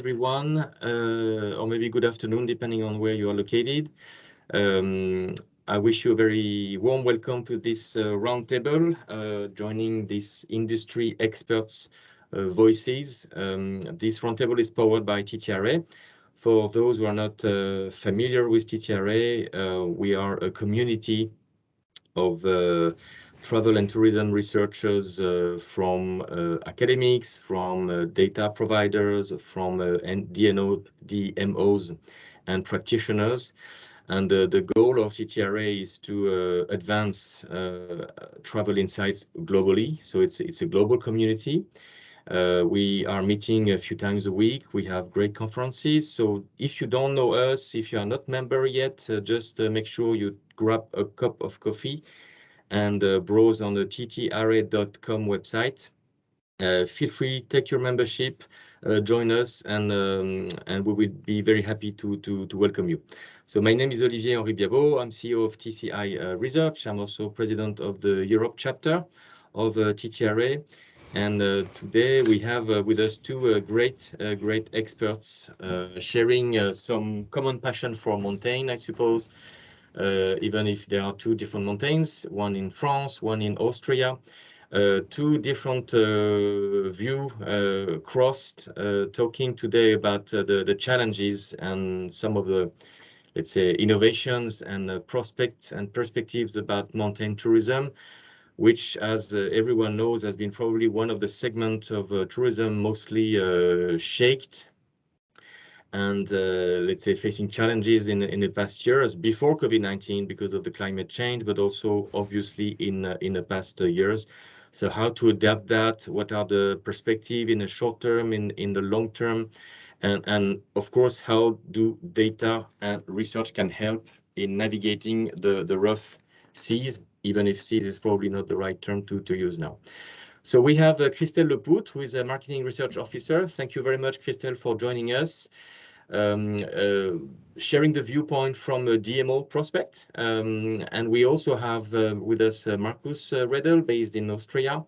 Everyone, or maybe good afternoon, depending on where you are located. I wish you a very warm welcome to this roundtable, joining these industry experts' voices. This roundtable is powered by TTRA. For those who are not familiar with TTRA, we are a community of travel and tourism researchers from academics, from data providers, from DMOs and practitioners. And the goal of TTRA is to advance travel insights globally. So it's a global community. We are meeting a few times a week. We have great conferences. So if you don't know us, if you are not member yet, just make sure you grab a cup of coffee and browse on the TTRA.com website. Feel free, take your membership, join us, and we will be very happy to welcome you. So my name is Olivier henry-biabaud. I'm CEO of TCI Research. I'm also president of the Europe chapter of TTRA. And today we have with us two great experts sharing some common passion for mountain, I suppose. Even if there are two different mountains, one in France, one in Austria, two different views crossed, talking today about the challenges and some of the, let's say, innovations and prospects and perspectives about mountain tourism, which, as everyone knows, has been probably one of the segments of tourism mostly shaped and let's say facing challenges in the past years before COVID-19 because of the climate change, but also obviously in the past years. So how to adapt that? What are the perspectives in the short term, in the long term, and of course how do data and research can help in navigating the rough seas, even if seas is probably not the right term to use now. So we have Christelle Lepout, who is a marketing research officer. Thank you very much, Christelle, for joining us. Sharing the viewpoint from a DMO prospect. And we also have with us Markus Redel, based in Austria,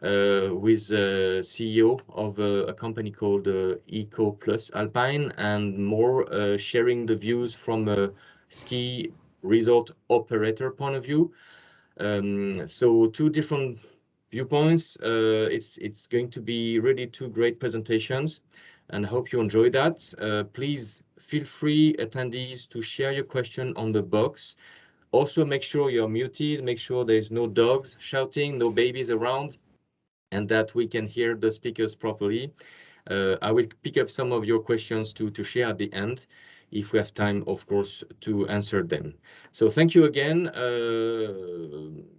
who is CEO of a company called Eco Plus Alpine, and more sharing the views from a ski resort operator point of view. So two different viewpoints. It's going to be really two great presentations, and I hope you enjoy that. Please feel free, attendees, to share your question on the box. Also, make sure you're muted, make sure there's no dogs shouting, no babies around, and that we can hear the speakers properly. I will pick up some of your questions to share at the end, if we have time, of course, to answer them. So thank you again.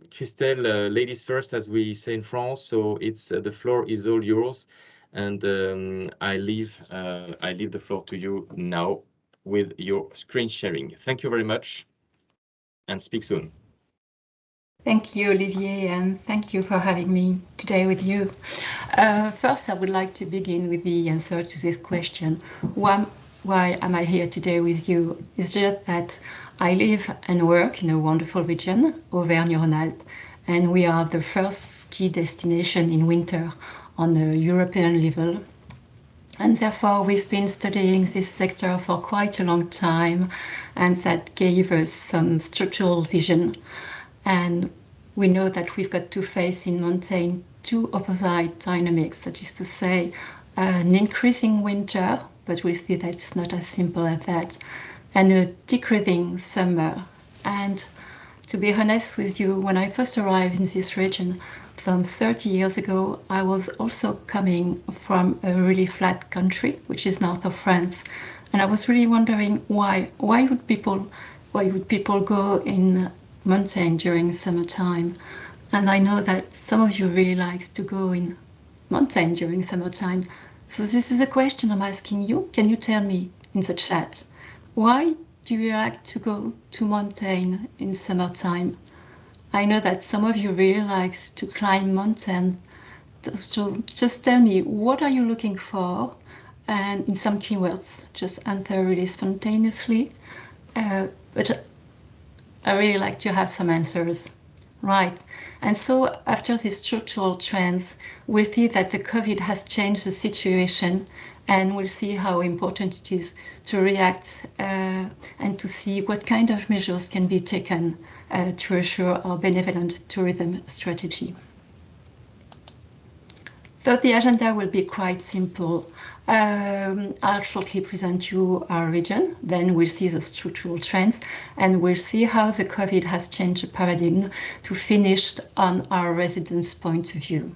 Christelle, ladies first, as we say in France. So it's the floor is all yours. And I leave the floor to you now with your screen sharing. Thank you very much, and speak soon. Thank you, Olivier, and thank you for having me today with you. First, I would like to begin with the answer to this question. Why am I here today with you? It's just that I live and work in a wonderful region, Auvergne-Rhône-Alpes, and we are the first ski destination in winter on a European level. And therefore, we've been studying this sector for quite a long time, and that gave us some structural vision. And we know that we've got to face in mountain two opposite dynamics, that is to say, an increasing winter, but we see that it's not as simple as that, and a decreasing summer. And to be honest with you, when I first arrived in this region some 30 years ago, I was also coming from a really flat country, which is north of France. And I was really wondering why would people go in mountain during summertime? And I know that some of you really likes to go in mountain during summertime. So this is a question I'm asking you. Can you tell me in the chat, why do you like to go to mountain in summertime? I know that some of you really likes to climb mountain. So just tell me, what are you looking for? And in some keywords, just answer really spontaneously. But I really like to have some answers. Right. And so after these structural trends, we'll see that the COVID has changed the situation, and we'll see how important it is to react and to see what kind of measures can be taken to assure our benevolent tourism strategy. So the agenda will be quite simple. I'll shortly present you our region, then we'll see the structural trends, and we'll see how the COVID has changed the paradigm to finish on our residents' point of view.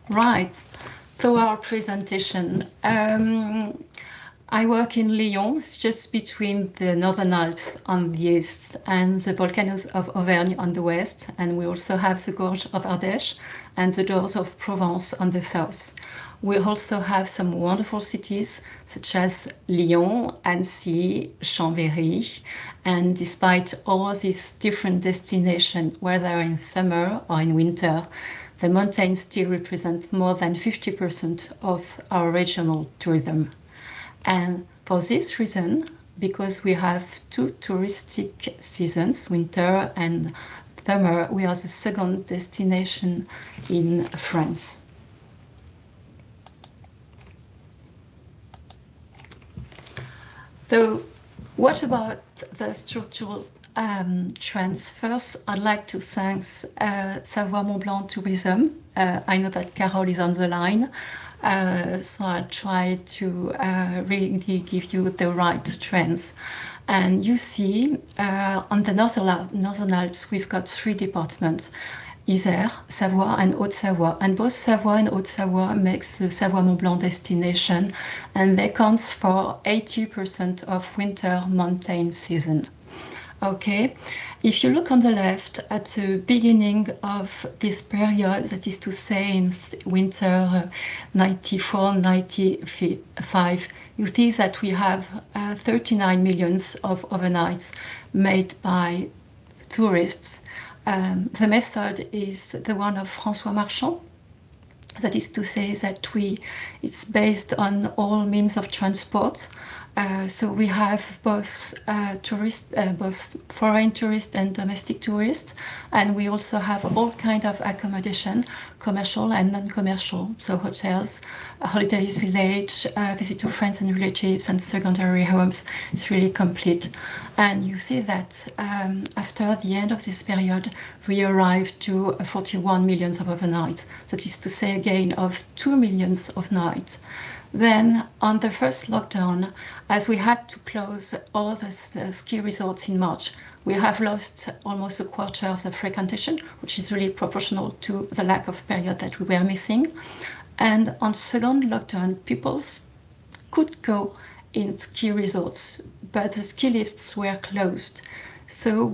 Right, so our presentation. I work in Lyon, it's just between the Northern Alps on the east and the volcanoes of Auvergne on the west, and we also have the Gorge of Ardèche and the Doors of Provence on the south. We also have some wonderful cities such as Lyon, Annecy, Chambéry, and despite all these different destinations, whether in summer or in winter, the mountains still represent more than 50% of our regional tourism. And for this reason, because we have two touristic seasons, winter and summer, we are the second destination in France. So what about the structural trends? First, I'd like to thank Savoie Mont Blanc Tourism. I know that Carol is on the line. So I'll try to really give you the right trends. And you see on the Northern Alps, we've got three departments, Isère, Savoie and Haute-Savoie. And both Savoie and Haute-Savoie makes the Savoie Mont Blanc destination, and they count for 80% of winter mountain season. Okay, if you look on the left at the beginning of this period, that is to say in winter 94, 95, you see that we have 39 millions of overnights made by tourists. The method is the one of François Marchand. That is to say that it's based on all means of transport. So we have both both foreign tourists and domestic tourists, and we also have all kind of accommodation, commercial and non-commercial, so hotels, holidays village, visit to friends and relatives, and secondary homes. It's really complete. And you see that after the end of this period, we arrived to 41 millions of overnights. That is to say a gain of 2 millions of nights. Then on the first lockdown, as we had to close all the ski resorts in March, we have lost almost a quarter of the frequentation, which is really proportional to the lack of period that we were missing. And on second lockdown, people could go in ski resorts, but the ski lifts were closed. So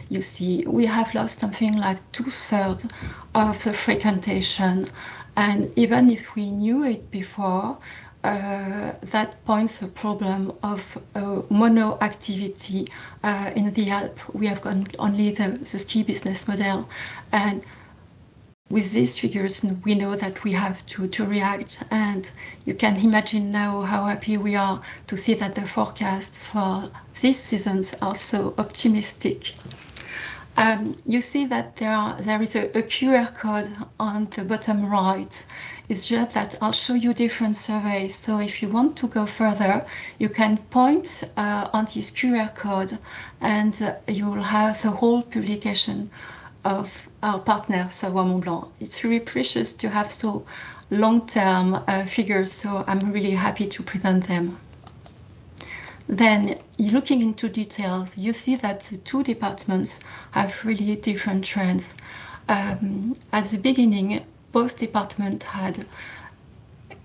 you see, we have lost something like 2/3 of the frequentation. And even if we knew it before, that points a problem of mono activity in the Alps. We have got only the ski business model. And with these figures, we know that we have to react. And you can imagine now how happy we are to see that the forecasts for these seasons are so optimistic. You see that there is a QR code on the bottom right. It's just that I'll show you different surveys. So if you want to go further, you can point on this QR code, and you will have the whole publication of our partner, Savoie Mont Blanc. It's really precious to have so long-term figures, so I'm really happy to present them. Then, looking into details, you see that the two departments have really different trends. At the beginning, both departments had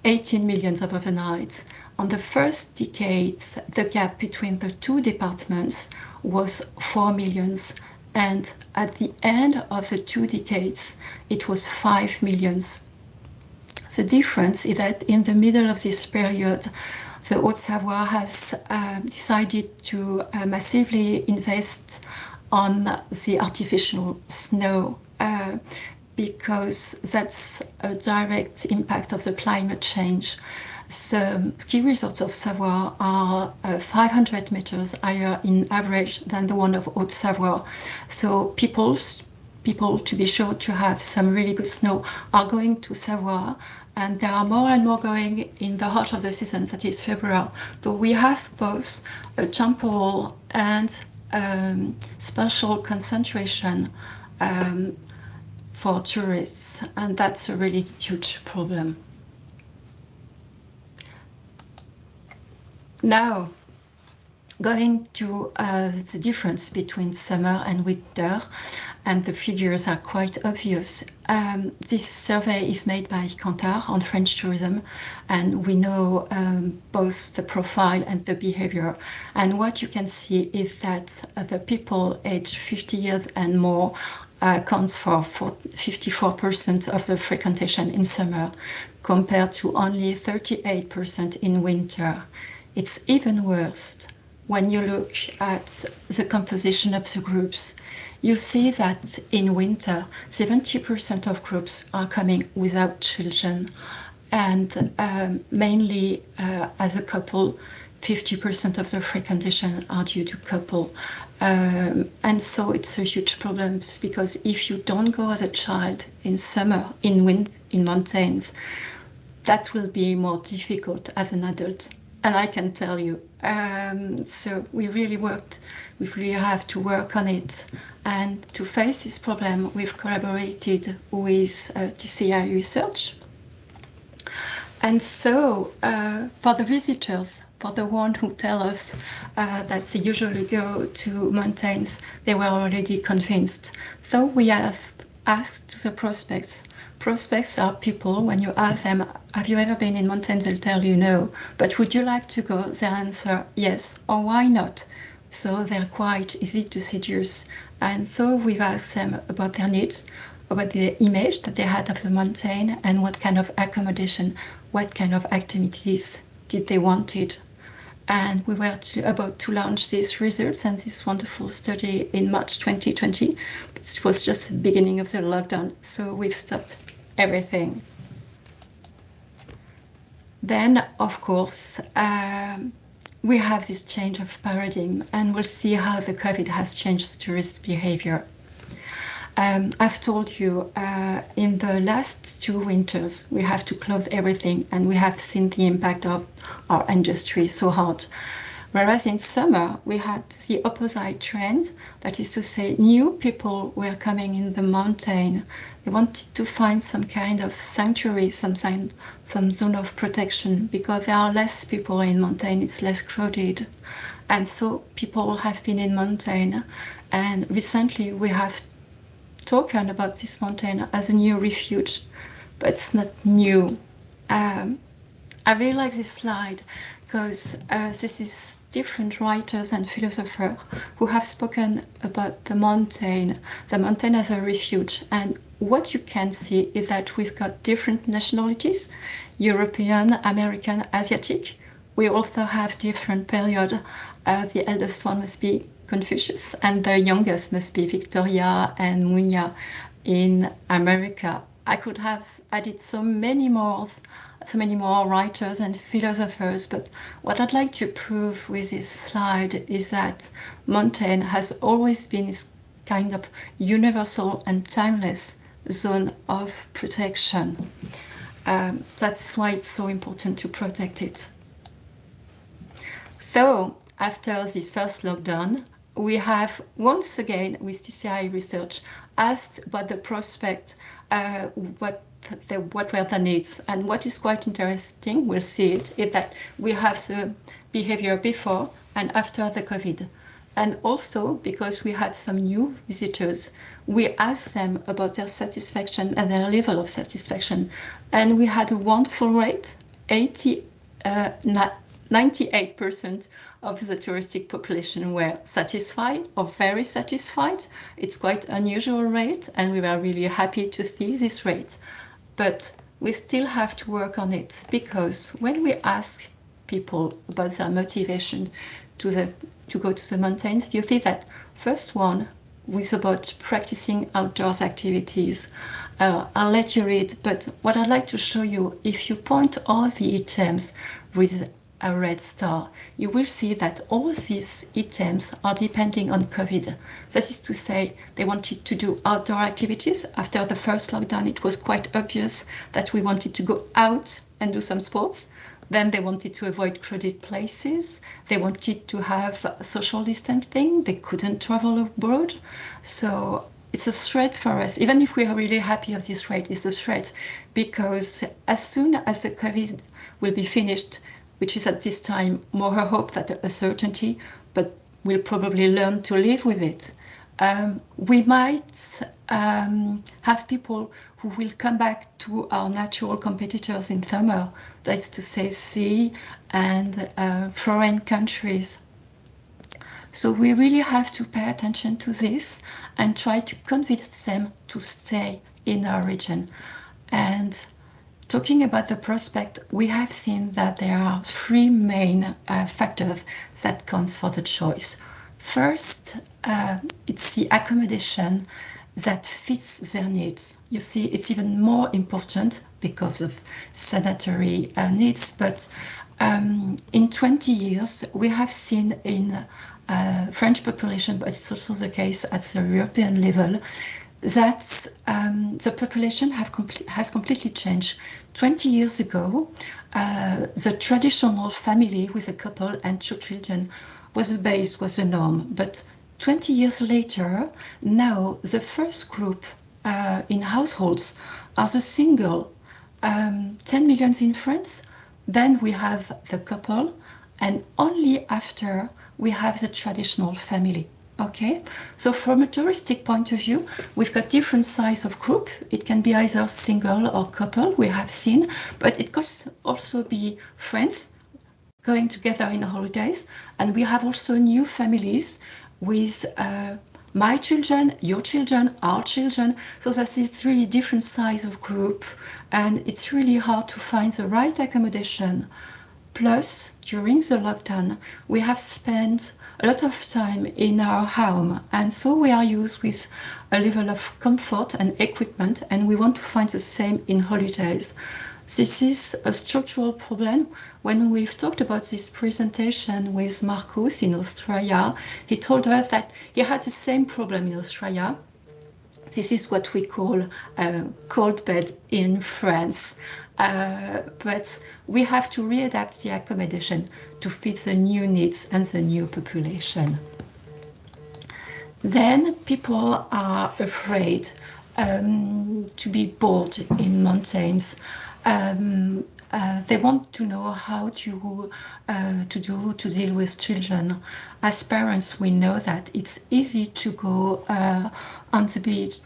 18 millions of overnights. On the first decades, the gap between the two departments was 4 millions. And at the end of the 2 decades, it was 5 millions. The difference is that in the middle of this period, the Haute-Savoie has decided to massively invest on the artificial snow because that's a direct impact of the climate change. So ski resorts of Savoie are 500 meters higher in average than the one of Haute-Savoie. So people, to be sure to have some really good snow, are going to Savoie, and there are more and more going in the heart of the season, that is February. So we have both a temporal and spatial concentration for tourists, and that's a really huge problem. Now, going to the difference between summer and winter, and the figures are quite obvious. This survey is made by Kantar on French tourism, and we know both the profile and the behavior. And what you can see is that the people aged 50 years and more accounts for 54% of the frequentation in summer, compared to only 38% in winter. It's even worse when you look at the composition of the groups. You see that in winter, 70% of groups are coming without children, and mainly as a couple, 50% of the frequentation are due to couple. And so it's a huge problem, because if you don't go as a child in summer, in mountains, that will be more difficult as an adult. And I can tell you, so we really have to work on it. And to face this problem, we've collaborated with TTRA research. And so for the visitors, for the ones who tell us that they usually go to mountains, they were already convinced. So we have asked the prospects. Prospects are people, when you ask them, have you ever been in mountains, they'll tell you no. But would you like to go? They'll answer yes, or why not? So they're quite easy to seduce. And so we've asked them about their needs, about the image that they had of the mountain, and what kind of accommodation, what kind of activities did they wanted. And we were about to launch these results and this wonderful study in March 2020. It was just the beginning of the lockdown, so we've stopped everything. Then, of course, we have this change of paradigm, and we'll see how the COVID has changed the tourist behavior. I've told you in the last 2 winters, we have to close everything, and we have seen the impact of our industry so hard. Whereas in summer, we had the opposite trend, that is to say, new people were coming in the mountain. They wanted to find some kind of sanctuary, some zone of protection, because there are less people in mountain, it's less crowded. And so people have been in mountain, and recently we have talking about this mountain as a new refuge, but it's not new. I really like this slide because this is different writers and philosophers who have spoken about the mountain as a refuge. And what you can see is that we've got different nationalities, European, American, Asiatic. We also have different periods. The eldest one must be Confucius, and the youngest must be Victoria and Munya in America. I could have added so many more writers and philosophers, but what I'd like to prove with this slide is that mountain has always been this kind of universal and timeless zone of protection. That's why it's so important to protect it. So after this first lockdown, we have once again with TTRA research asked about the prospect, what were the needs. And what is quite interesting, we'll see it, is that we have the behavior before and after the COVID. And also, because we had some new visitors, we asked them about their satisfaction and their level of satisfaction. And we had a wonderful rate, 98% of the touristic population were satisfied or very satisfied. It's quite an unusual rate, and we were really happy to see this rate. But we still have to work on it, because when we ask people about their motivation to go to the mountains, you see that first one was about practicing outdoors activities. I'll let you read, but what I'd like to show you, if you point all the items with a red star, you will see that all these items are depending on COVID. That is to say, they wanted to do outdoor activities. After the first lockdown, it was quite obvious that we wanted to go out and do some sports. Then they wanted to avoid crowded places. They wanted to have social distancing. They couldn't travel abroad. So it's a threat for us. Even if we are really happy of this threat, it's a threat because as soon as the COVID will be finished, which is at this time more a hope than a certainty, but we'll probably learn to live with it. We might have people who will come back to our natural competitors in summer, that is to say sea and foreign countries. So we really have to pay attention to this and try to convince them to stay in our region. And talking about the prospect, we have seen that there are three main factors that count for the choice. First, it's the accommodation that fits their needs. You see, it's even more important because of sanitary needs, but in 20 years, we have seen in French population, but it's also the case at the European level, that the population has completely changed. 20 years ago, the traditional family with a couple and 2 children was the base, was the norm. But 20 years later, now the first group in households are the single, 10 million in France. Then we have the couple, and only after we have the traditional family. Okay, so from a touristic point of view, we've got different size of group. It can be either single or couple, we have seen, but it could also be friends going together in holidays. And we have also new families with my children, your children, our children. So that is really different size of group, and it's really hard to find the right accommodation. Plus, during the lockdown, we have spent a lot of time in our home, and so we are used with a level of comfort and equipment, and we want to find the same in holidays. This is a structural problem. When we've talked about this presentation with Marcus in Australia, he told us that he had the same problem in Australia. This is what we call a cold bed in France. But we have to readapt the accommodation to fit the new needs and the new population. Then people are afraid to be bored in mountains. They want to know how to deal with children. As parents, we know that it's easy to go on the beach,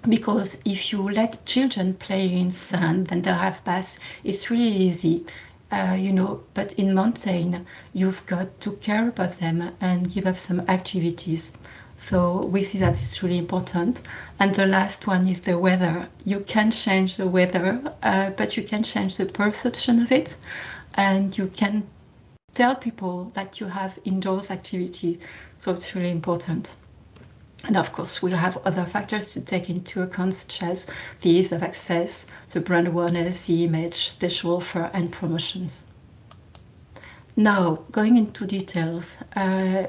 because if you let children play in sand and they have baths, it's really easy, but in mountain, you've got to care about them and give up some activities. So we see that it's really important. And the last one is the weather. You can change the weather, but you can change the perception of it. And you can tell people that you have indoors activity. So it's really important. And of course, we'll have other factors to take into account, such as the ease of access, the brand awareness, the image, special offer, and promotions. Now, going into details,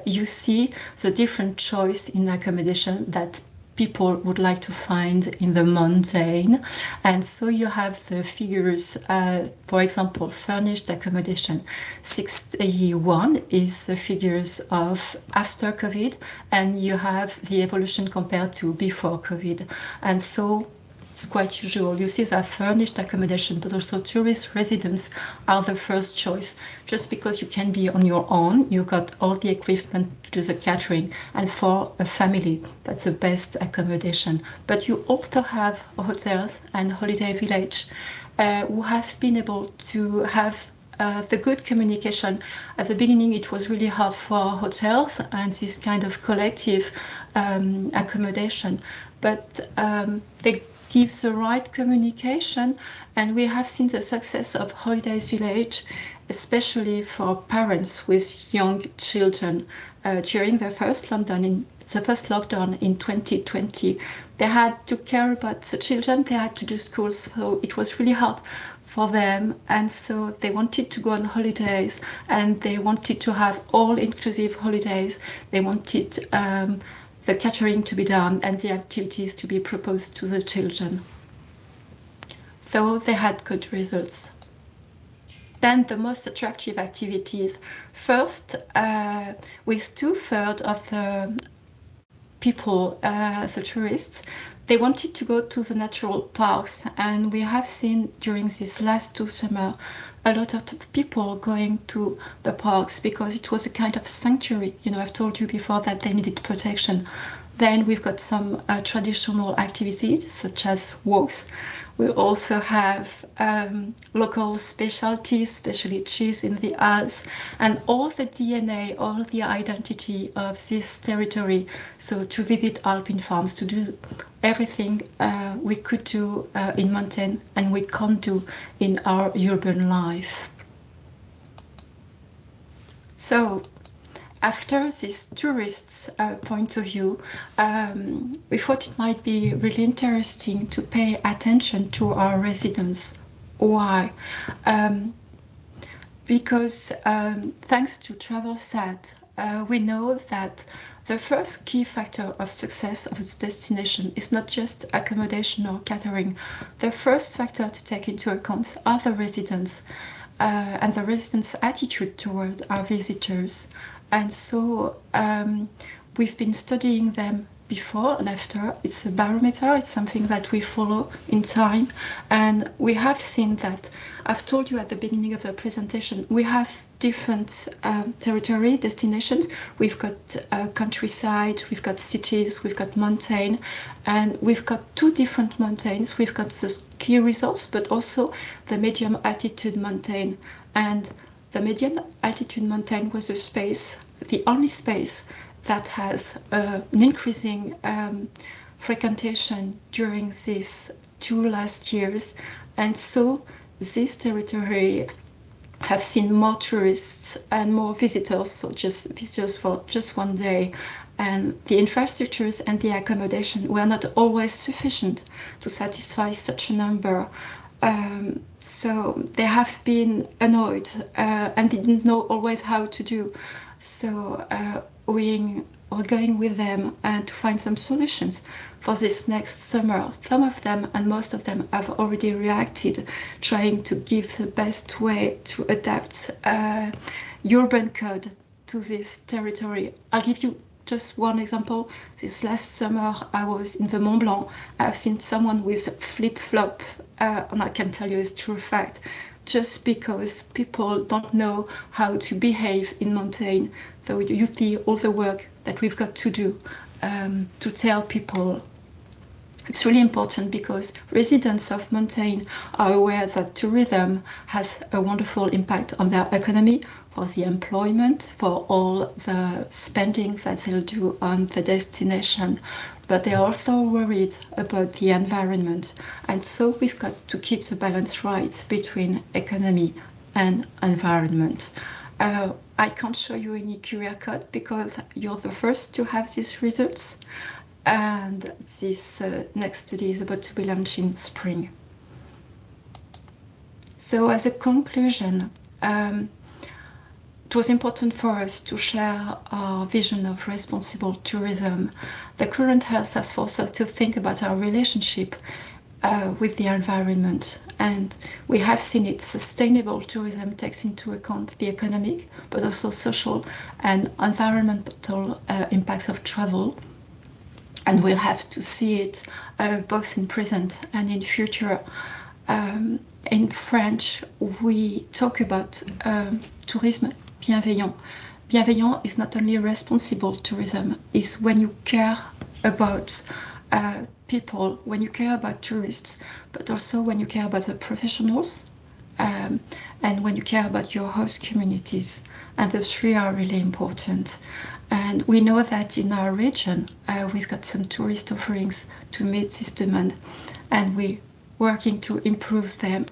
you see the different choice in accommodation that people would like to find in the mountain. And so you have the figures, for example, furnished accommodation. 61 is the figures of after COVID, and you have the evolution compared to before COVID. And so it's quite usual. You see that furnished accommodation, but also tourist residence are the first choice. Just because you can be on your own, you got all the equipment to do the catering, and for a family, that's the best accommodation. But you also have hotels and holiday village who have been able to have the good communication. At the beginning, it was really hard for hotels and this kind of collective accommodation, but they give the right communication, and we have seen the success of Holidays Village, especially for parents with young children. During the first lockdown in the first lockdown in 2020. They had to care about the children, they had to do school, so it was really hard for them, and so they wanted to go on holidays, and they wanted to have all-inclusive holidays. They wanted the catering to be done and the activities to be proposed to the children. So they had good results. Then the most attractive activities. First, with 2/3 of the people, the tourists, they wanted to go to the natural parks, and we have seen during these last 2 summers a lot of people going to the parks because it was a kind of sanctuary. You know, I've told you before that they needed protection. Then we've got some traditional activities such as walks. We also have local specialties, especially cheese in the Alps, and all the DNA, all the identity of this territory. So to visit Alpine farms, to do everything we could do in mountain and we can't do in our urban life. So after this tourist's point of view, we thought it might be really interesting to pay attention to our residents. Why? Because thanks to TravelSat, we know that the first key factor of success of its destination is not just accommodation or catering. The first factor to take into account are the residents and the residents' attitude toward our visitors. And so we've been studying them before and after. It's a barometer, it's something that we follow in time. And we have seen that, I've told you at the beginning of the presentation, we have different territory destinations. We've got countryside, we've got cities, we've got mountain, and we've got 2 different mountains. We've got the ski resorts, but also the medium altitude mountain. And the medium altitude mountain was a space, the only space that has an increasing frequentation during these 2 last years. And so this territory have seen more tourists and more visitors, so just visitors for just 1 day. And the infrastructures and the accommodation were not always sufficient to satisfy such a number. So they have been annoyed and didn't know always how to do. So we're going with them and to find some solutions for this next summer. Some of them and most of them have already reacted, trying to give the best way to adapt urban code to this territory. I'll give you just one example. This last summer I was in the Mont Blanc. I've seen someone with flip-flop, and I can tell you it's true fact, just because people don't know how to behave in mountain. So you see all the work that we've got to do to tell people. It's really important because residents of mountain are aware that tourism has a wonderful impact on their economy, for the employment, for all the spending that they'll do on the destination. But they're also worried about the environment. And so we've got to keep the balance right between economy and environment. I can't show you any QR code because you're the first to have these results. And this next study is about to be launched in spring. So as a conclusion, it was important for us to share our vision of responsible tourism. The current health has forced us to think about our relationship with the environment, and we have seen it. Sustainable tourism takes into account the economic, but also social and environmental impacts of travel. And we'll have to see it both in present and in future. In French, we talk about tourisme bienveillant. Bienveillant is not only responsible tourism, it's when you care about people, when you care about tourists, but also when you care about the professionals and when you care about your host communities. And the 3 are really important. And we know that in our region, we've got some tourist offerings to meet this demand, and we're working to improve them.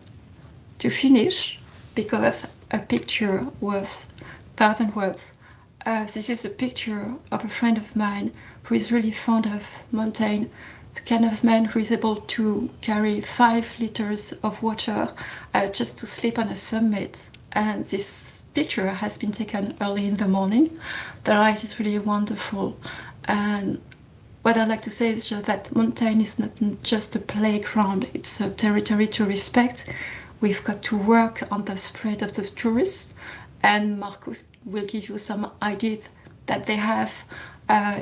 To finish, because a picture worth 1,000 words, this is a picture of a friend of mine who is really fond of mountain, the kind of man who is able to carry 5 liters of water just to sleep on a summit. And this picture has been taken early in the morning. The light is really wonderful. And what I'd like to say is just that mountain is not just a playground, it's a territory to respect. We've got to work on the spread of the tourists, and Marcus will give you some ideas that they have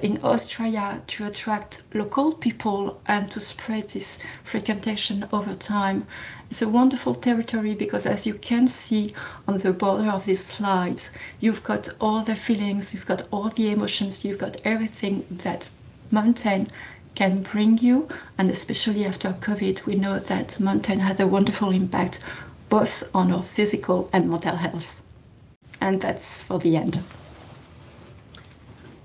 in Austria to attract local people and to spread this frequentation over time. It's a wonderful territory because, as you can see on the border of these slides, you've got all the feelings, you've got all the emotions, you've got everything that mountain can bring you. And especially after COVID, we know that mountain had a wonderful impact both on our physical and mental health. And that's for the end.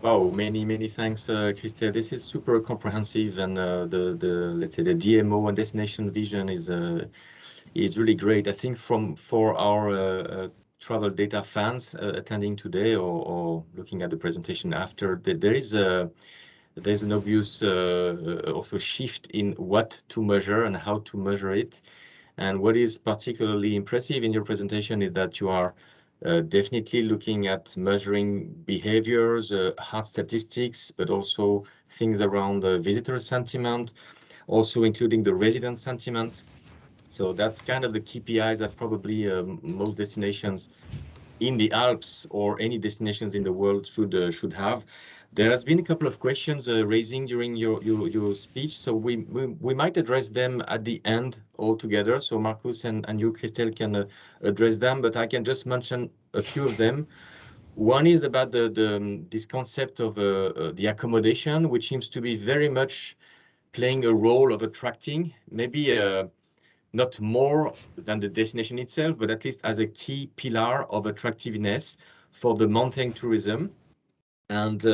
Wow, many thanks, Christelle. This is super comprehensive, and the let's say the DMO and destination vision is really great. I think for our travel data fans attending today or looking at the presentation after, there's an obvious also shift in what to measure and how to measure it. And what is particularly impressive in your presentation is that you are definitely looking at measuring behaviors, hard statistics, but also things around visitor sentiment, also including the resident sentiment. So that's kind of the KPIs that probably most destinations in the Alps or any destinations in the world should have. There has been a couple of questions raising during your speech, so we might address them at the end altogether. So Marcus and you, Christelle, can address them, but I can just mention a few of them. One is about this concept of the accommodation, which seems to be very much playing a role of attracting, maybe not more than the destination itself, but at least as a key pillar of attractiveness for the mountain tourism. And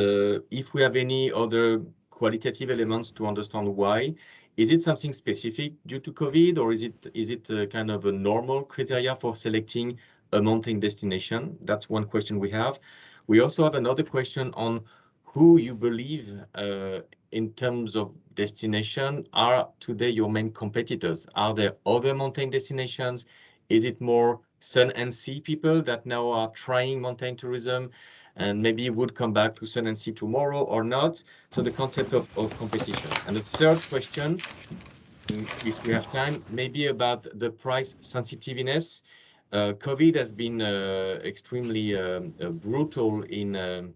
if we have any other qualitative elements to understand why, is it something specific due to COVID, or is it kind of a normal criteria for selecting a mountain destination? That's one question we have. We also have another question on who you believe in terms of destination are today your main competitors. Are there other mountain destinations? Is it more sun and sea people that now are trying mountain tourism and maybe would come back to sun and sea tomorrow or not? So the concept of competition. And the third question, if we have time, maybe about the price sensitiveness. COVID has been extremely brutal in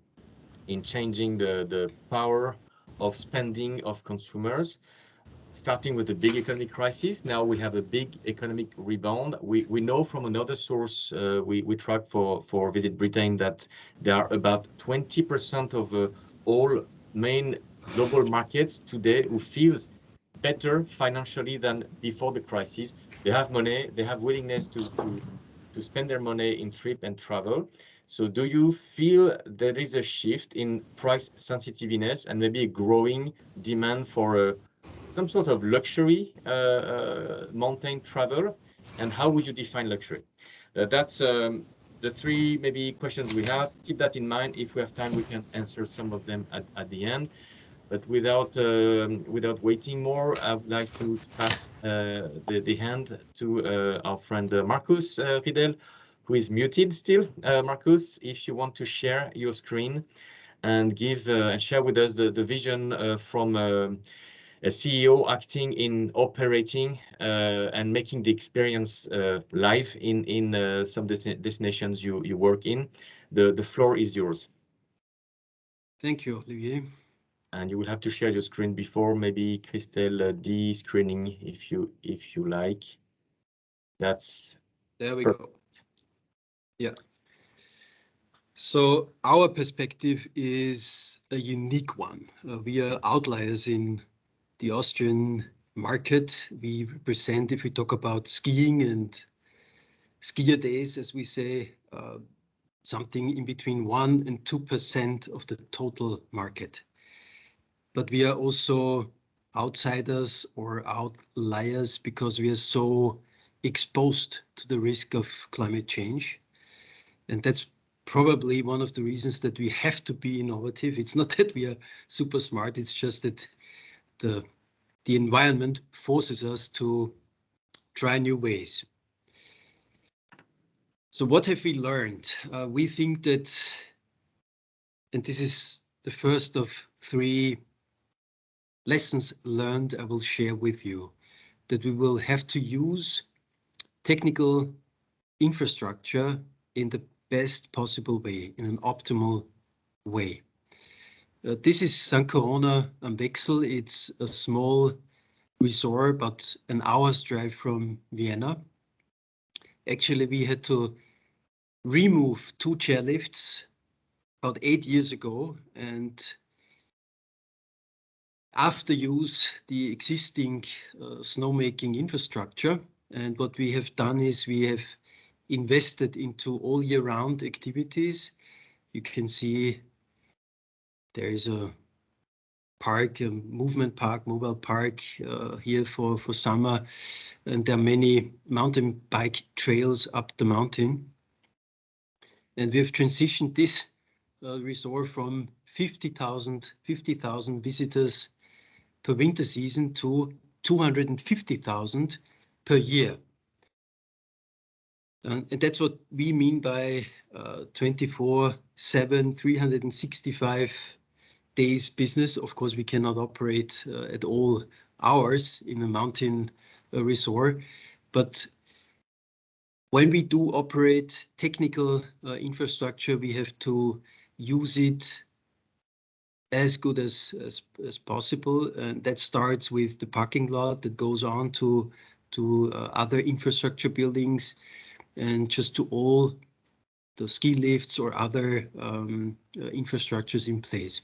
changing the power of spending of consumers, starting with the big economic crisis. Now we have a big economic rebound. We know from another source we track for Visit Britain that there are about 20% of all main global markets today who feels better financially than before the crisis. They have money, they have willingness to spend their money in trip and travel. So do you feel there is a shift in price sensitiveness and maybe a growing demand for some sort of luxury mountain travel? And how would you define luxury? That's the three maybe questions we have. Keep that in mind. If we have time, we can answer some of them at the end. But without waiting more, I would like to pass the hand to our friend Marcus Riedel, who is muted still. Marcus, if you want to share your screen and give and share with us the vision from a CEO acting in operating and making the experience live in some destinations you work in. The floor is yours. Thank you, Olivier. And you will have to share your screen before maybe Christelle de-screening if you like. That's there we go. Yeah. So our perspective is a unique one. We are outliers in the Austrian market. We represent, if we talk about skiing and skier days, as we say, something in between 1 and 2% of the total market. But we are also outsiders or outliers because we are so exposed to the risk of climate change. And that's probably one of the reasons that we have to be innovative. It's not that we are super smart, it's just that the environment forces us to try new ways. So what have we learned? We think that, and this is the first of 3 lessons learned I will share with you, that we will have to use technical infrastructure in the best possible way, in an optimal way. This is St. Corona am Wechsel. It's a small resort, about an hour's drive from Vienna. Actually, we had to remove 2 chairlifts about 8 years ago, and after use the existing snowmaking infrastructure. And what we have done is we have invested into all year round activities. You can see there is a park, a movement park, mobile park here for summer. And there are many mountain bike trails up the mountain. And we have transitioned this resort from 50,000 visitors per winter season to 250,000 per year. And that's what we mean by 24/7, 365 days business. Of course, we cannot operate at all hours in a mountain resort, but when we do operate technical infrastructure, we have to use it as good as possible, and that starts with the parking lot, that goes on to other infrastructure buildings, and just to all the ski lifts or other infrastructures in place.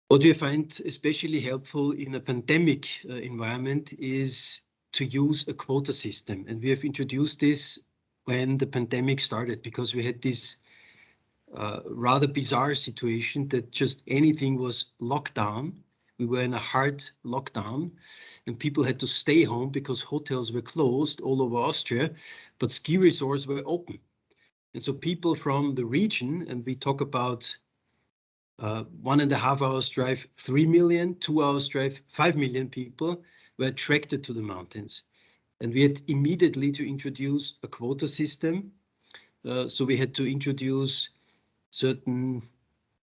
What we find especially helpful in a pandemic environment is to use a quota system, and we have introduced this when the pandemic started, because we had this rather bizarre situation that just anything was locked down. We were in a hard lockdown and people had to stay home because hotels were closed all over Austria, but ski resorts were open. And so people from the region, and we talk about 1.5 hours drive, 3 million, 2 hours drive, 5 million people were attracted to the mountains. And we had immediately to introduce a quota system. So we had to introduce certain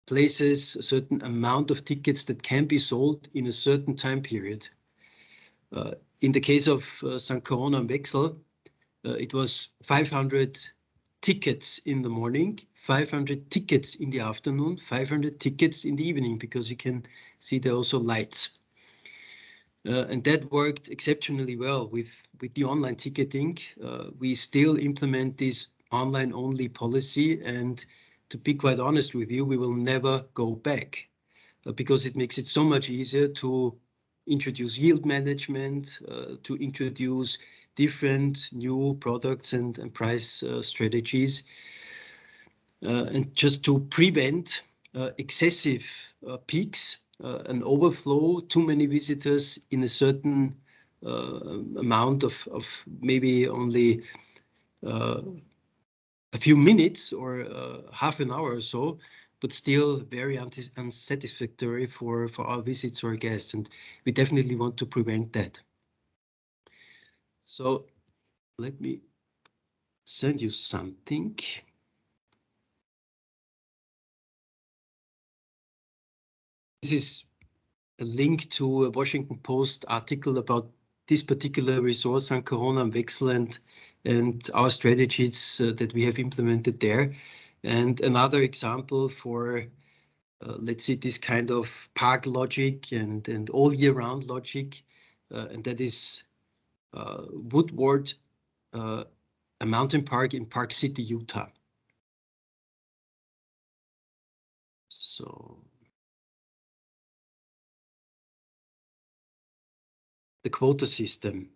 places, a certain amount of tickets that can be sold in a certain time period. In the case of St. Corona am Wechsel, it was 500 tickets in the morning, 500 tickets in the afternoon, 500 tickets in the evening, because you can see there are also lights. And that worked exceptionally well with the online ticketing. We still implement this online-only policy, and to be quite honest with you, we will never go back because it makes it so much easier to introduce yield management, to introduce different new products and price strategies, and just to prevent excessive peaks, an overflow, too many visitors in a certain amount of maybe only a few minutes or half an hour or so, but still very unsatisfactory for our visits or guests. And we definitely want to prevent that. So let me send you something. This is a link to a Washington Post article about this particular resort, St. Corona am Wechsel, and our strategies that we have implemented there. And another example for, let's say, this kind of park logic and all year round logic, and that is Woodward, a mountain park in Park City, Utah. So the quota system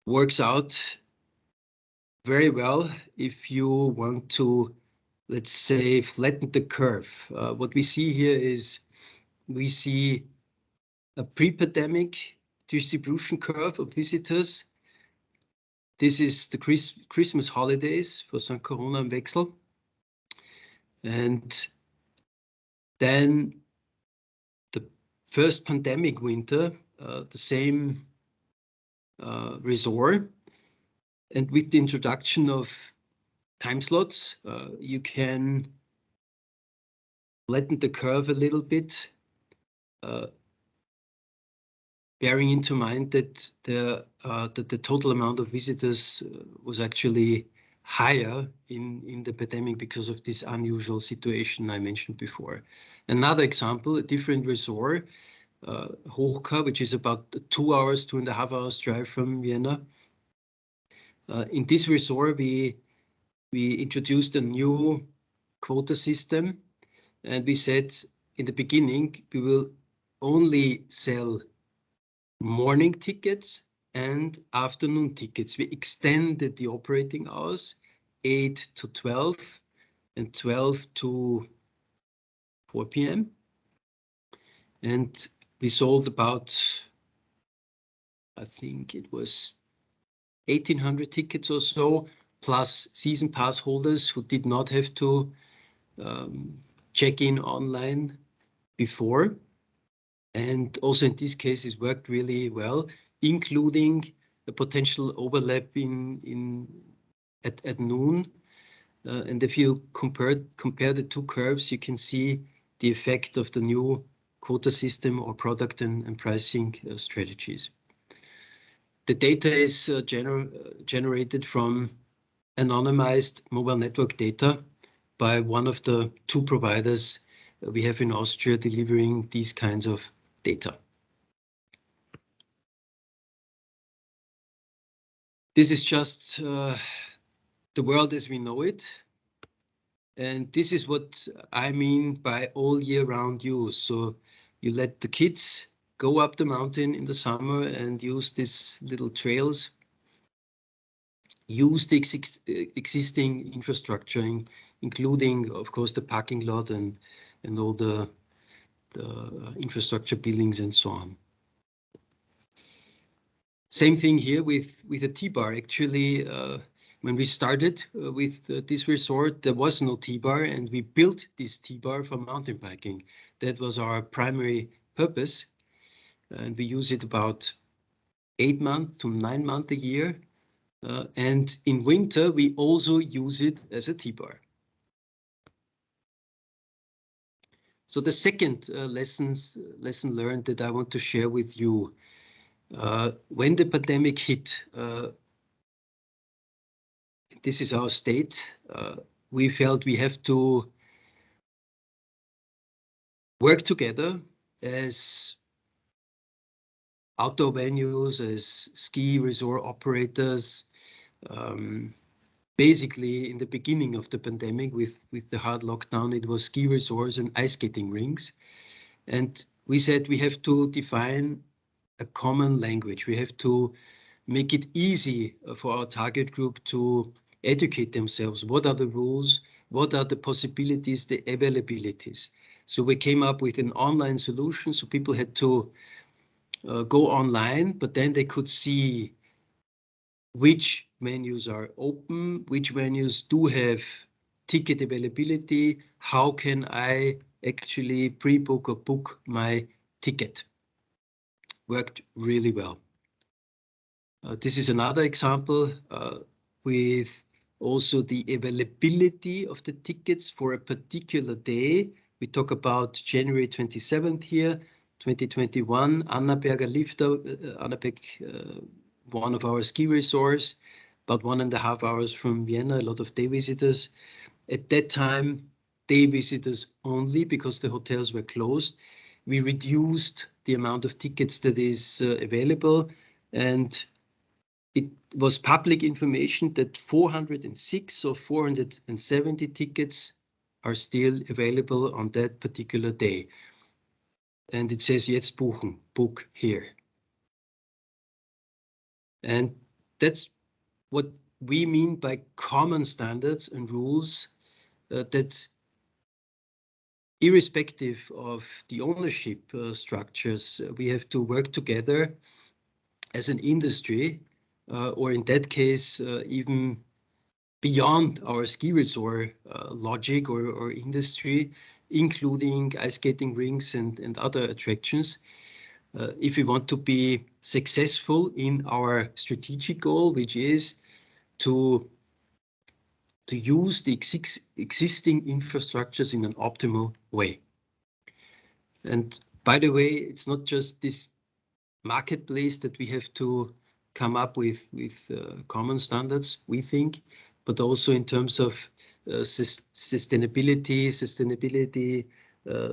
works out very well if you want to, let's say, flatten the curve. What we see here is we see a pre-pandemic distribution curve of visitors This is the Christmas holidays for St. Corona am Wechsel. And then the first pandemic winter, the same resort. And with the introduction of time slots, you can flatten the curve a little bit, bearing into mind that the total amount of visitors was actually higher in the pandemic because of this unusual situation I mentioned before. Another example, a different resort, Hochka, which is about 2 hours, 2.5 hours drive from Vienna. In this resort, we introduced a new quota system, and we said in the beginning we will only sell morning tickets and afternoon tickets. We extended the operating hours 8 to 12 and 12 to 4 p.m. And we sold about, I think it was 1,800 tickets or so, plus season pass holders who did not have to check in online before. And also in this case, it worked really well, including a potential overlap at noon. And if you compare the two curves, you can see the effect of the new quota system or product and pricing strategies. The data is generated from anonymized mobile network data by one of the two providers we have in Austria delivering these kinds of data. This is just the world as we know it. And this is what I mean by all year round use. So you let the kids go up the mountain in the summer and use these little trails, use the existing infrastructure, including, of course, the parking lot and all the infrastructure buildings and so on. Same thing here with a T-bar. Actually, when we started with this resort, there was no T-bar, and we built this T-bar for mountain biking. That was our primary purpose, and we use it about 8 months to 9 months a year. And in winter, we also use it as a T-bar. So the second lesson learned that I want to share with you, when the pandemic hit, this is our state, we felt we have to work together as outdoor venues, as ski resort operators. Basically, in the beginning of the pandemic, with the hard lockdown, it was ski resorts and ice skating rinks. And we said we have to define a common language. We have to make it easy for our target group to educate themselves. What are the rules? What are the possibilities, the availabilities? So we came up with an online solution. So people had to go online, but then they could see which venues are open, which venues do have ticket availability, how can I actually pre-book or book my ticket. Worked really well. This is another example with also the availability of the tickets for a particular day. We talk about January 27th here, 2021, Annaberger Lifter, Annaberg, one of our ski resorts, about 1.5 hours from Vienna, a lot of day visitors. At that time, day visitors only because the hotels were closed. We reduced the amount of tickets that is available, and it was public information that 406 or 470 tickets are still available on that particular day. And it says, jetzt buchen, book here. And that's what we mean by common standards and rules that irrespective of the ownership structures, we have to work together as an industry or in that case, even beyond our ski resort logic or industry, including ice skating rinks and other attractions. If we want to be successful in our strategic goal, which is to use the existing infrastructures in an optimal way. And by the way, it's not just this marketplace that we have to come up with common standards, we think, but also in terms of sustainability,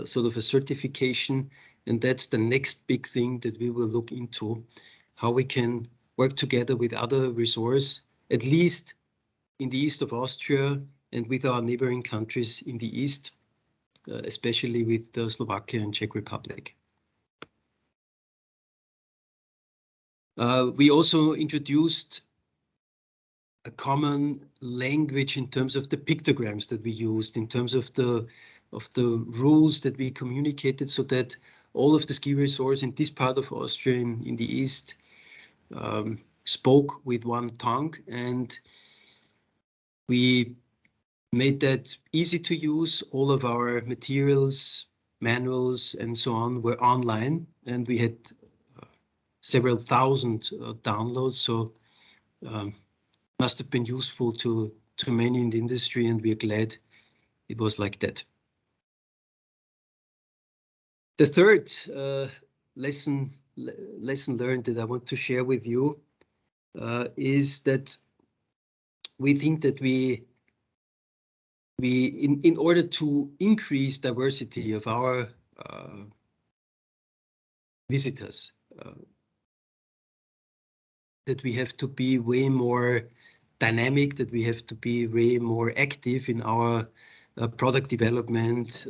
sort of a certification. And that's the next big thing that we will look into, how we can work together with other resorts, at least in the east of Austria and with our neighboring countries in the east, especially with Slovakia and Czech Republic. We also introduced a common language in terms of the pictograms that we used, in terms of the rules that we communicated, so that all of the ski resorts in this part of Austria in the east spoke with one tongue, and we made that easy to use. All of our materials, manuals, and so on were online, and we had several thousand downloads, so must have been useful to many in the industry, and we're glad it was like that. The third lesson learned that I want to share with you is that we think that we in order to increase diversity of our visitors, that we have to be way more dynamic, that we have to be way more active in our product development,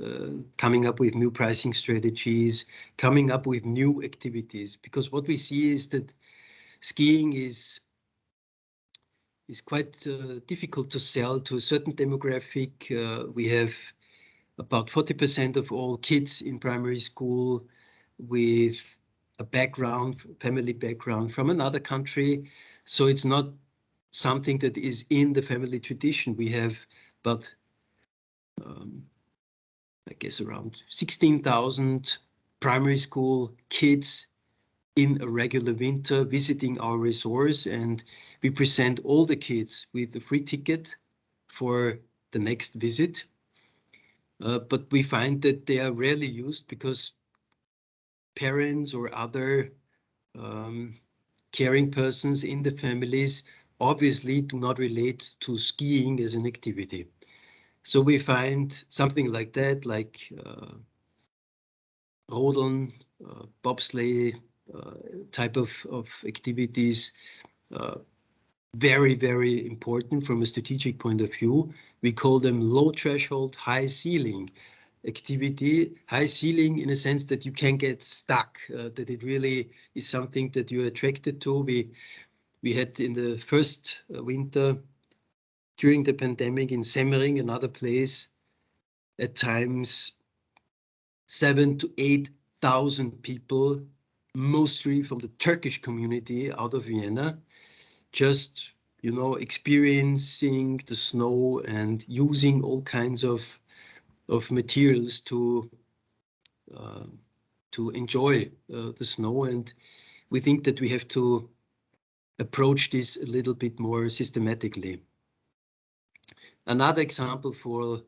coming up with new pricing strategies, coming up with new activities. Because what we see is that skiing is quite difficult to sell to a certain demographic. We have about 40% of all kids in primary school with a background, family background from another country. So it's not something that is in the family tradition. We have about, I guess, around 16,000 primary school kids in a regular winter visiting our resorts, and we present all the kids with a free ticket for the next visit. But we find that they are rarely used because parents or other caring persons in the families obviously do not relate to skiing as an activity. So we find something like that, like rodeln, bobsleigh type of activities, very, very important from a strategic point of view. We call them low threshold, high ceiling activity. High ceiling in a sense that you can get stuck, that it really is something that you're attracted to. We had in the first winter during the pandemic in Semmering, another place, at times 7,000 to 8,000 people, mostly from the Turkish community out of Vienna, just, you know, experiencing the snow and using all kinds of materials to enjoy the snow. And we think that we have to approach this a little bit more systematically. Another example for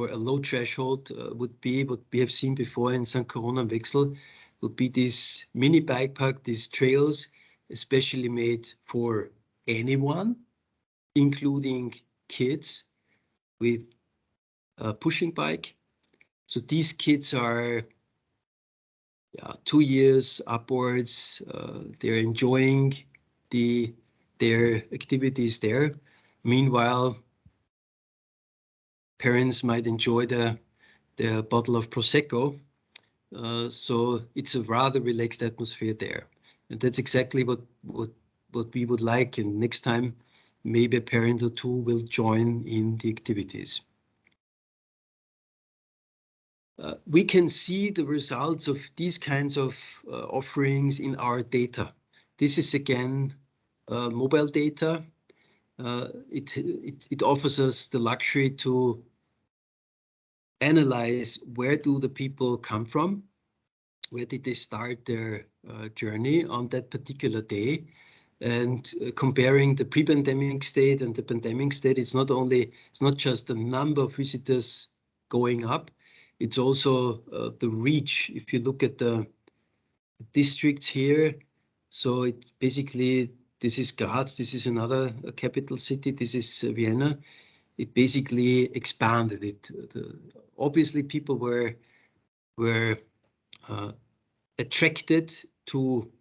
a low threshold would be what we have seen before in St. Corona and Wechsel, would be this mini bike park, these trails, especially made for anyone, including kids with a pushing bike. So these kids are 2 years upwards. They're enjoying their activities there. Meanwhile, parents might enjoy the bottle of Prosecco. So it's a rather relaxed atmosphere there. And that's exactly what we would like. And next time, maybe a parent or two will join in the activities. We can see the results of these kinds of offerings in our data. This is again mobile data. It offers us the luxury to analyze where do the people come from, where did they start their journey on that particular day, and comparing the pre-pandemic state and the pandemic state. It's not just the number of visitors going up, it's also the reach. If you look at the districts here, so it basically, this is Graz, this is another capital city, this is Vienna. It basically expanded it. Obviously, people were attracted to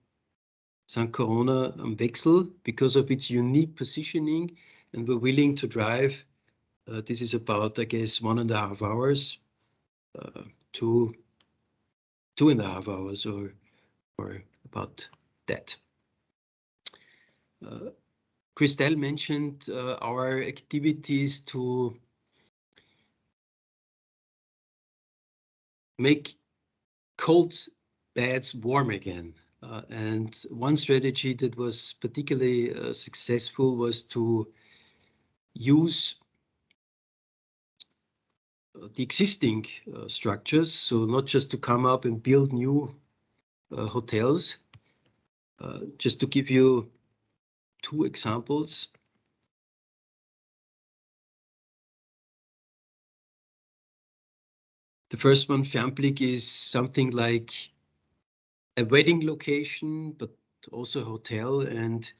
St. Corona am Wechsel because of its unique positioning, and were willing to drive. This is about, I guess, 1.5 hours to 2.5 hours, or about that. Christelle mentioned our activities to make cold beds warm again. And one strategy that was particularly successful was to use the existing structures, so not just to come up and build new hotels. Just to give you 2 examples. The first one, Fernblick, is something like a wedding location, but also a hotel. And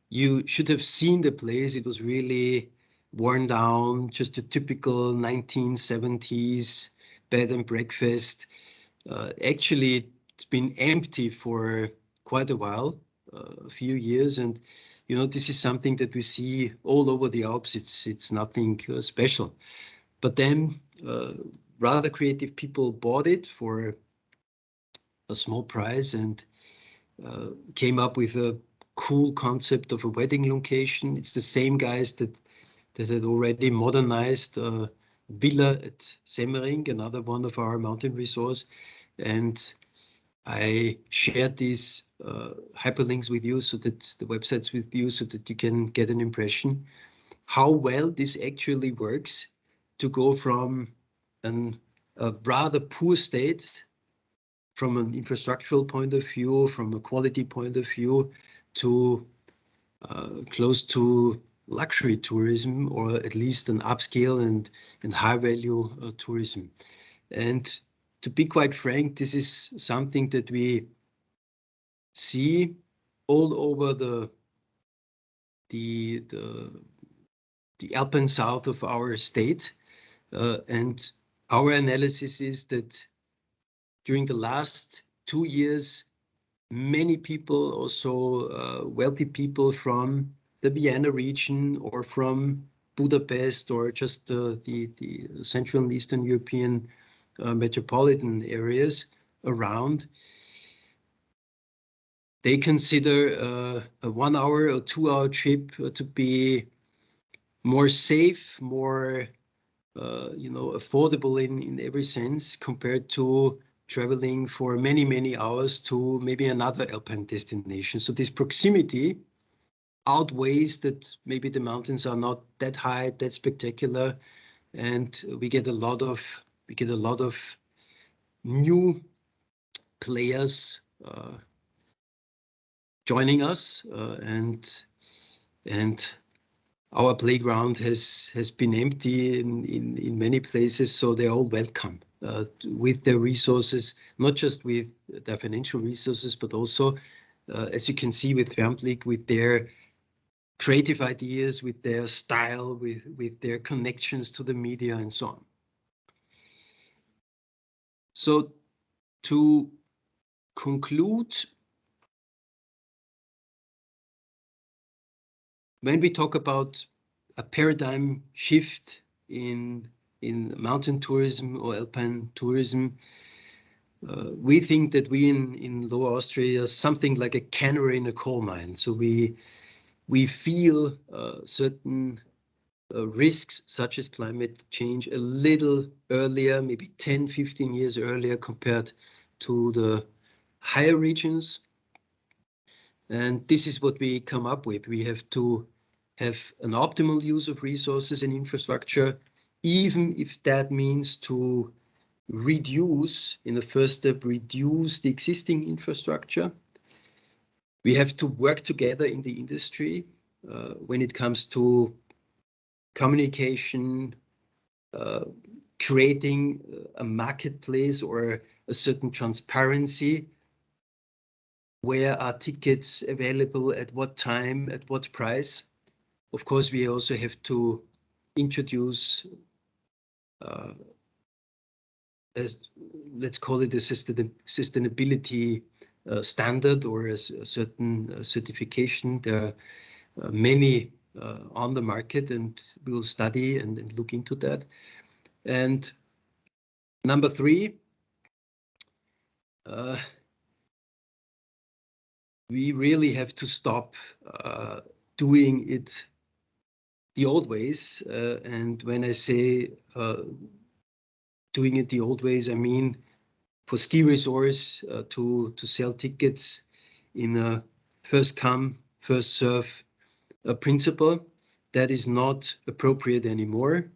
you should have seen the place. It was really worn down, just a typical 1970s bed and breakfast. Actually, it's been empty for quite a while, a few years. And, you know, this is something that we see all over the Alps. It's nothing special. But then rather creative people bought it for a small price and came up with a cool concept of a wedding location. It's the same guys that had already modernized Villa at Semmering, another one of our mountain resorts. And I shared these hyperlinks with you, so that the websites with you, so that you can get an impression how well this actually works to go from a rather poor state from an infrastructural point of view, from a quality point of view, to close to luxury tourism, or at least an upscale and high value tourism. And to be quite frank, this is something that we see all over the Alpine south of our state. And our analysis is that during the last 2 years, many people, also wealthy people from the Vienna region or from Budapest, or just the Central and Eastern European metropolitan areas around, they consider a 1 hour or 2 hour trip to be more safe, more affordable in every sense, compared to traveling for many, many hours to maybe another Alpine destination. So this proximity outweighs that maybe the mountains are not that high, that spectacular, and we get a lot of new players joining us, and our playground has been empty in many places, so they're all welcome with their resources, not just with their financial resources, but also, as you can see with Fernblick, with their creative ideas, with their style, with their connections to the media and so on. So to conclude, when we talk about a paradigm shift in mountain tourism or Alpine tourism, we think that we in Lower Austria are something like a canary in a coal mine. So we feel certain risks, such as climate change, a little earlier, maybe 10, 15 years earlier compared to the higher regions. And this is what we come up with. We have to have an optimal use of resources and infrastructure, even if that means to reduce, in the first step, reduce the existing infrastructure. We have to work together in the industry when it comes to communication, creating a marketplace or a certain transparency. Where are tickets available, at what time, at what price? Of course, we also have to introduce, as let's call it a sustainability standard or a certain certification. There are many on the market, and we will study and look into that. And number three, we really have to stop doing it the old ways. And when I say doing it the old ways, I mean for ski resorts to sell tickets in a first come, first serve principle. That is not appropriate anymore.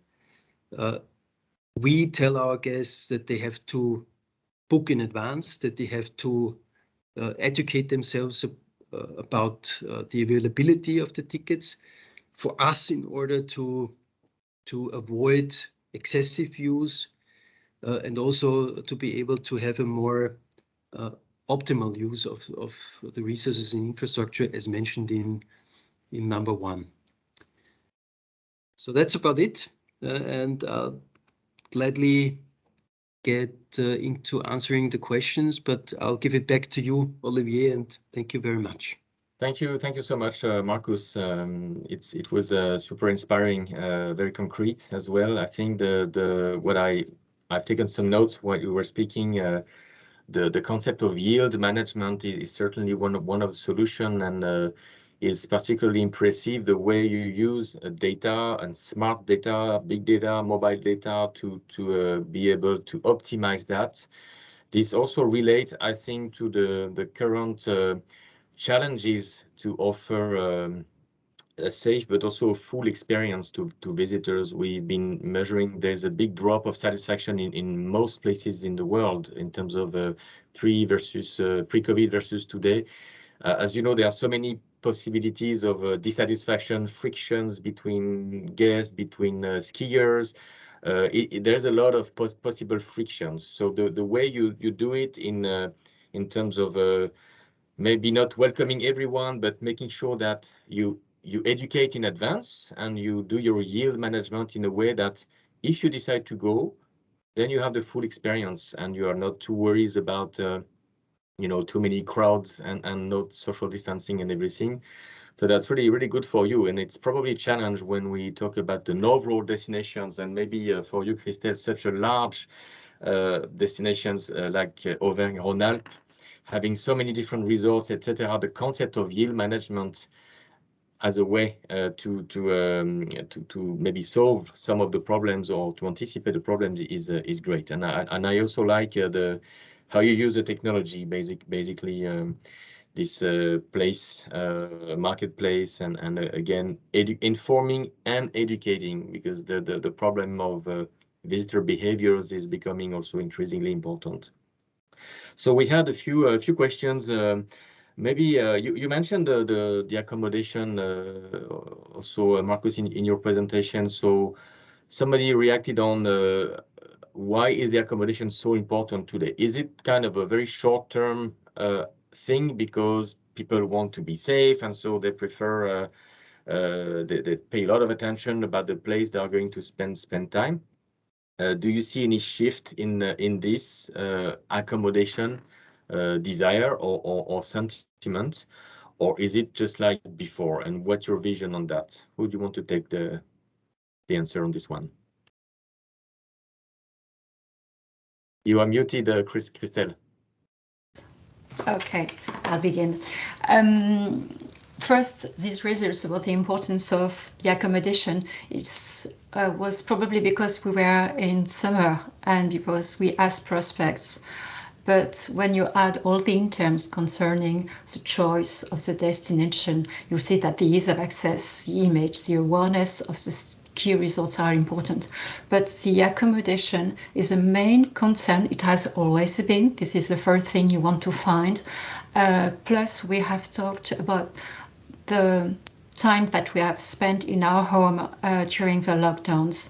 We tell our guests that they have to book in advance, that they have to educate themselves about the availability of the tickets. For us, in order to avoid excessive use and also to be able to have a more optimal use of the resources and infrastructure, as mentioned in number one. So that's about it, and I'll gladly get into answering the questions, but I'll give it back to you, Olivier, and thank you very much. Thank you so much, Markus. It was super inspiring, very concrete as well. I think I've taken some notes while you were speaking. The concept of yield management is certainly one of the solution, and is particularly impressive the way you use data and smart data, big data, mobile data to be able to optimize that. This also relates, I think, to the current challenges to offer a safe but also a full experience to visitors. We've been measuring there's a big drop of satisfaction in most places in the world in terms of pre-COVID versus today. As you know, there are so many possibilities of dissatisfaction, frictions between guests, between skiers. There's a lot of possible frictions. So the way you do it in terms of maybe not welcoming everyone, but making sure that you educate in advance and you do your yield management in a way that if you decide to go, then you have the full experience and you are not too worried about too many crowds and not social distancing and everything. So that's really good for you, and it's probably a challenge when we talk about the overall destinations, and maybe for you, Christelle, such a large destinations like Auvergne-Rhône-Alpes, having so many different resorts, etc. The concept of yield management as a way to maybe solve some of the problems or to anticipate the problems is great. And I also like how you use the technology, basically this place, marketplace, and again informing and educating, because the problem of visitor behaviors is becoming also increasingly important. So we had a few questions. Maybe you mentioned the accommodation also, Markus, in your presentation. So somebody reacted on why is the accommodation so important today? Is it kind of a very short-term thing because people want to be safe and so they prefer they pay a lot of attention about the place they are going to spend time? Do you see any shift in this accommodation desire or sentiment, or is it just like before? And what's your vision on that? Who do you want to take the answer on this one? You are muted, Christelle. Okay, I'll begin. First, these results about the importance of the accommodation was probably because we were in summer and because we asked prospects But when you add all the terms concerning the choice of the destination, you see that the ease of access, the image, the awareness of the ski resorts are important. But the accommodation is a main concern. It has always been. This is the first thing you want to find. Plus, we have talked about the time that we have spent in our home during the lockdowns.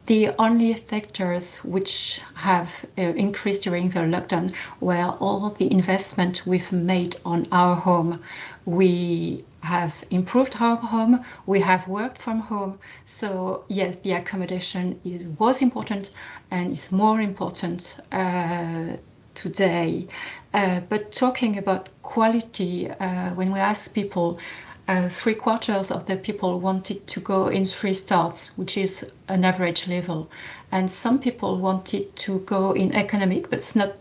The only sectors which have increased during the lockdown were all the investment we've made on our home. We have improved our home, we have worked from home. So yes, the accommodation was important and is more important today. But talking about quality, when we ask people, 3/4 of the people wanted to go in 3 stars, which is an average level. And some people wanted to go in economic, but it's not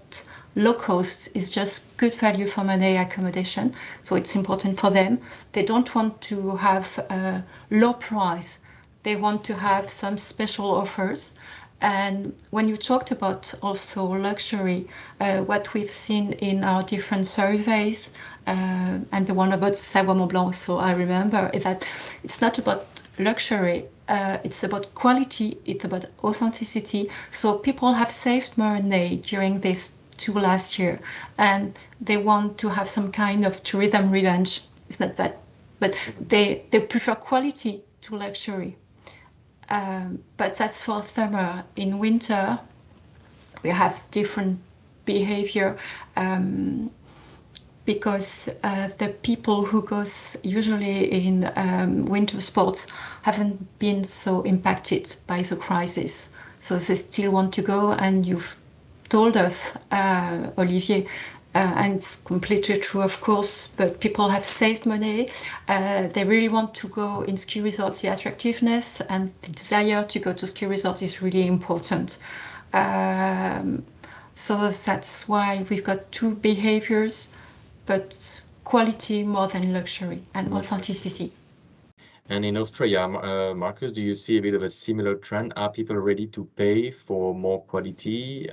low cost, it's just good value for money accommodation. So it's important for them. They don't want to have a low price. They want to have some special offers. And when you talked about also luxury, what we've seen in our different surveys, and the one about Savoie Mont Blanc, so I remember that it's not about luxury, it's about quality, it's about authenticity. So people have saved money during this 2 last year, and they want to have some kind of tourism revenge. It's not that, but they prefer quality to luxury. But that's for summer. In winter, we have different behavior because the people who goes usually in winter sports haven't been so impacted by the crisis. So they still want to go, and you've told us, Olivier, and it's completely true, of course, but people have saved money. They really want to go in ski resorts. The attractiveness and the desire to go to ski resorts is really important. So that's why we've got 2 behaviors, but quality more than luxury and authenticity. And in Australia, Marcus, do you see a bit of a similar trend? Are people ready to pay for more quality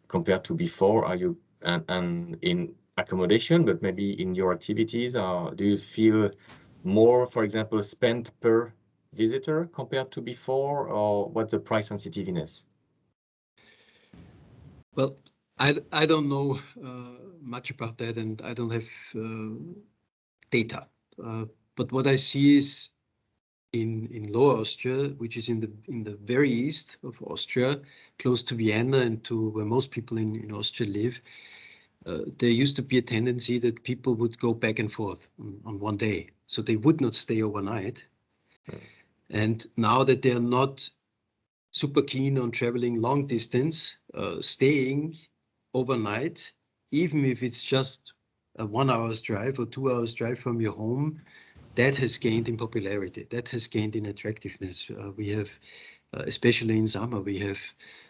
compared to before? Are you and in accommodation, but maybe in your activities, do you feel more, for example, spent per visitor compared to before, or what's the price sensitiveness? Well, I don't know much about that, and I don't have data. But what I see is in Lower Austria, which is in the very east of Austria, close to Vienna and to where most people in Austria live, there used to be a tendency that people would go back and forth on one day. So they would not stay overnight. And now that they're not super keen on traveling long distance, staying overnight, even if it's just a 1 hour's drive or 2 hours drive from your home, that has gained in popularity. That has gained in attractiveness. We have, especially in summer, we have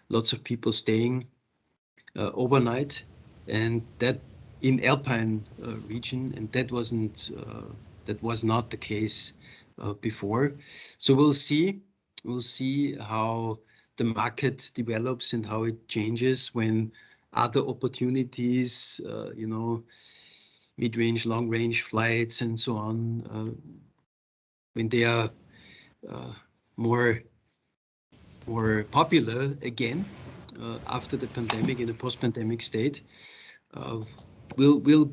lots of people staying overnight, and that in Alpine region, and that was not the case before. So we'll see how the market develops and how it changes when other opportunities, mid-range, long-range flights and so on, when they are more popular again after the pandemic, in a post-pandemic state. We'll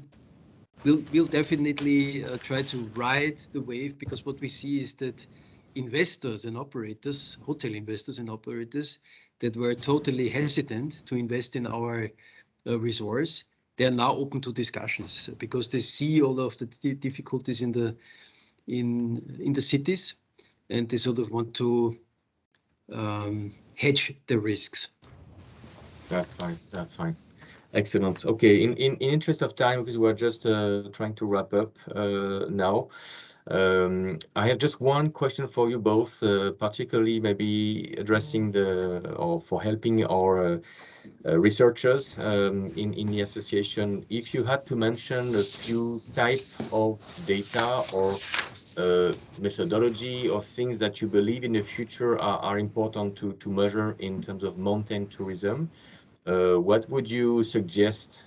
definitely try to ride the wave, because what we see is that investors and operators, hotel investors and operators that were totally hesitant to invest in our resource, they are now open to discussions because they see all of the difficulties in the cities, and they sort of want to hedge the risks. That's fine. That's fine. Excellent. Okay. In interest of time, because we're just trying to wrap up now. I have just one question for you both, particularly maybe addressing or for helping our researchers in the association. If you had to mention a few type of data or methodology or things that you believe in the future are important to measure in terms of mountain tourism, what would you suggest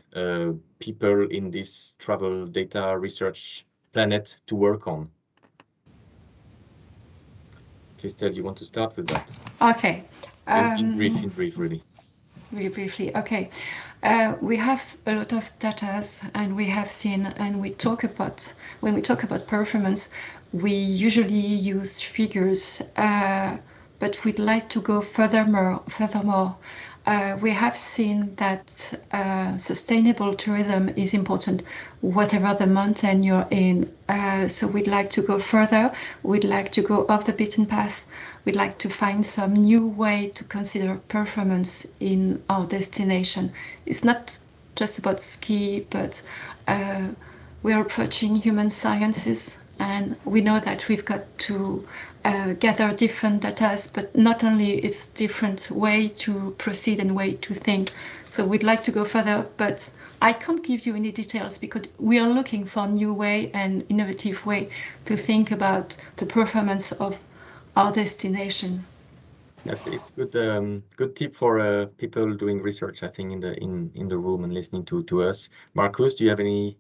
people in this travel data research planet to work on? Christelle, you want to start with that? Okay. In brief, really. Really briefly. Okay. We have a lot of data, and we have seen, and when we talk about performance, we usually use figures, but we'd like to go furthermore. We have seen that sustainable tourism is important, whatever the mountain you're in. So we'd like to go further. We'd like to go off the beaten path. We'd like to find some new way to consider performance in our destination. It's not just about ski, but we're approaching human sciences, and we know that we've got to gather different data, but not only it's different way to proceed and way to think. So we'd like to go further, but I can't give you any details because we are looking for a new way and innovative way to think about the performance of our destination. It's good tip for people doing research, I think, in the room and listening to us. Marcus, do you have any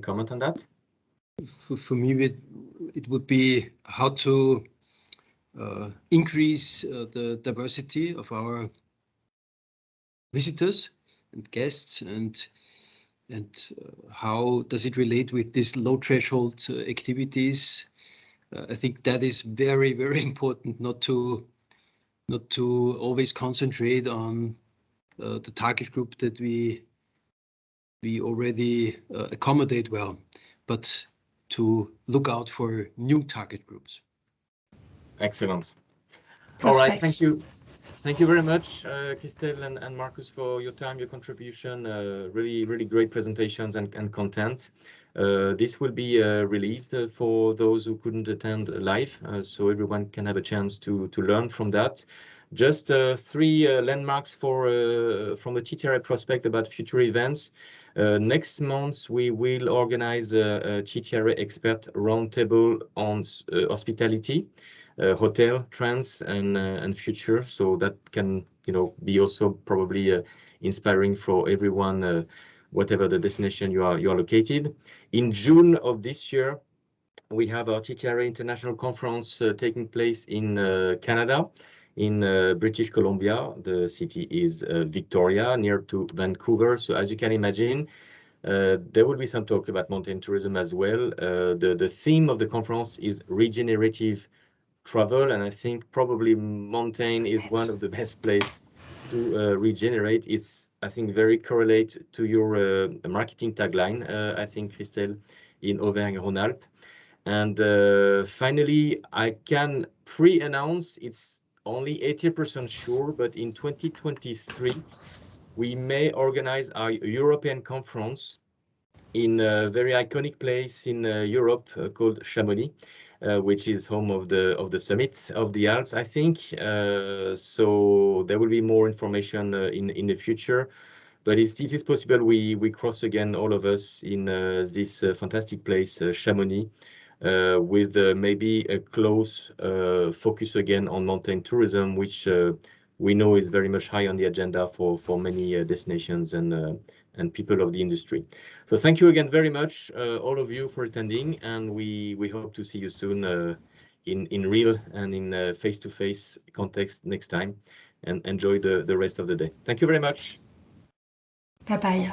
comment on that? For me, it would be how to increase the diversity of our visitors and guests, and how does it relate with these low threshold activities. I think that is very, very important, not to always concentrate on the target group that we already accommodate well, but to look out for new target groups. Excellent. All right, thank you. Thank you very much, Christelle and Marcus, for your time, your contribution. Really great presentations and content. This will be released for those who couldn't attend live, so everyone can have a chance to learn from that. Just 3 landmarks from the TTRA prospect about future events. Next month, we will organize a TTRA expert roundtable on hospitality. Hotel trends and future, so that can be also probably inspiring for everyone, whatever the destination you are located. In June of this year, we have our TTRA International Conference taking place in Canada, in British Columbia. The city is Victoria, near to Vancouver. So as you can imagine, there will be some talk about mountain tourism as well. The theme of the conference is regenerative travel, and I think probably mountain is one of the best place to regenerate. It's, I think, very correlate to your marketing tagline, I think, Christelle, in Auvergne-Rhône-Alpes. And finally, I can pre-announce, it's only 80% sure, but in 2023, we may organize our European conference in a very iconic place in Europe called Chamonix, which is home of the summit of the Alps, I think. So there will be more information in the future, but it is possible we cross again, all of us, in this fantastic place, Chamonix, with maybe a close focus again on mountain tourism, which we know is very much high on the agenda for many destinations and people of the industry. So thank you again very much, all of you, for attending, and we hope to see you soon in real and in face-to-face context next time, and enjoy the rest of the day. Thank you very much. Bye-bye.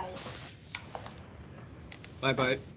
Bye-bye.